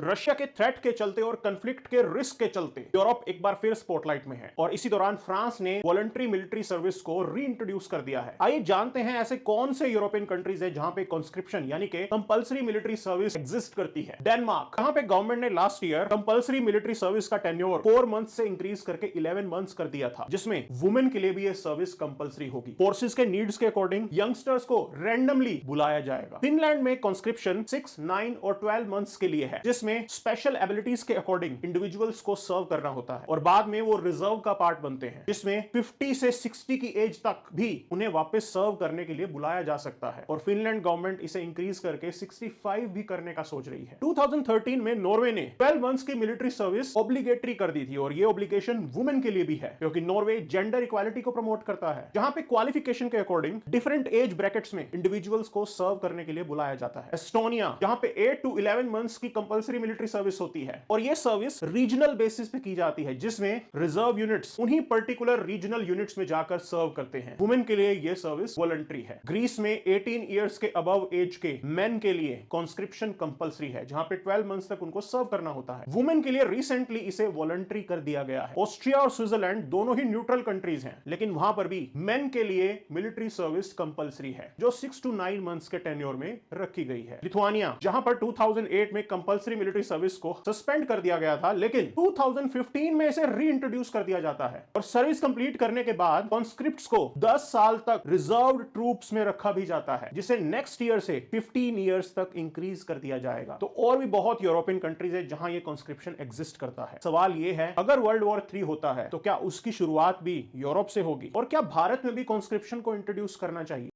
Russia के threat के चलते और कन्फ्लिक्ट के रिस्क के चलते यूरोप एक बार फिर स्पॉटलाइट में है और इसी दौरान फ्रांस ने वॉलंटरी मिलिट्री सर्विस को रीइंट्रोड्यूस कर दिया है। आइए जानते हैं ऐसे कौन से यूरोपियन कंट्रीज है जहां पे कॉन्स्क्रिप्शन यानी कि कंपल्सरी मिलिट्री सर्विस एग्जिस्ट करती है। डेनमार्क, जहां पे गवर्नमेंट ने last year compulsory military service का टेन्योर 4 मंथ से इंक्रीज करके 11 मंथ्स कर दिया था, जिसमें वुमेन के लिए भी यह सर्विस कंपल्सरी होगी। फोर्सेस के नीड्स के अकॉर्डिंग यंगस्टर्स को रैंडमली बुलाया जाएगा। फिनलैंड में कॉन्स्क्रिप्शन 6, 9 और 12 मंथ्स के लिए है, जिसमें स्पेशल एबिलिटीज के अकॉर्डिंग इंडिविजुअल्स को सर्व करना होता है और बाद में वो रिजर्व का पार्ट बनते हैं, जिसमें 50 से 60 की एज तक भी उन्हें वापस सर्व करने के लिए बुलाया जा सकता है और फिनलैंड गवर्नमेंट इसे इंक्रीज करके 65 भी करने का सोच रही है। 2013 में नॉर्वे ने 12 मंथ्स की मिलिट्री सर्विस ऑब्लिगेटरी कर दी थी और ये ऑब्लिगेशन वुमेन के लिए भी है, क्योंकि नॉर्वे जेंडर इक्वालिटी को प्रमोट करता है, जहां पे क्वालिफिकेशन के अकॉर्डिंग डिफरेंट एज ब्रैकेट्स में इंडिविजुअल्स को सर्व करने के लिए बुलाया जाता है। एस्टोनिया, जहां पे 8 to 11 मंथ्स की कंपल्सरी मिलिट्री सर्विस होती है और यह सर्विस रीजनल बेसिस पे की जाती है, जिसमें रिजर्व यूनिट्स उन्हीं पर्टिकुलर रीजनल यूनिट्स में जाकर सर्व करते हैं। वुमेन के लिए यह सर्विस वॉलंटरी है। ग्रीस में 18 इयर्स के अबव एज के मेन के लिए कॉन्स्क्रिप्शन कंपल्सरी है, जहां पे 12 मंथ्स तक उनको सर्व करना होता है। वुमेन के लिए रिसेंटली इसे वॉलंटरी कर दिया गया है। ऑस्ट्रिया और स्विट्जरलैंड दोनों ही न्यूट्रल कंट्रीज हैं, लेकिन वहां पर भी मेन के लिए मिलिट्री सर्विस कंपल्सरी है, जो 6 to 9 मंथ्स के टेन्योर में रखी गई है। लिथुआनिया, जहां पर 2008 में कंपल्सरी मिलिट्री सर्विस को सस्पेंड कर दिया गया था, लेकिन 2015 में इसे रीइंट्रोड्यूस कर दिया जाता है और सर्विस कंप्लीट करने के बाद कॉन्स्क्रिप्ट्स को 10 साल तक रिजर्व्ड ट्रूप्स में रखा भी जाता है, जिसे नेक्स्ट ईयर से 15 इयर्स तक इंक्रीज कर दिया जाएगा। तो और भी बहुत यूरोपियन कंट्रीज है जहां ये कॉन्स्क्रिप्शन एग्जिस्ट करता है। सवाल ये है, अगर वर्ल्ड वॉर 3 होता है तो क्या उसकी शुरुआत भी यूरोप से होगी और क्या भारत में भी कॉन्स्क्रिप्शन को इंट्रोड्यूस करना चाहिए?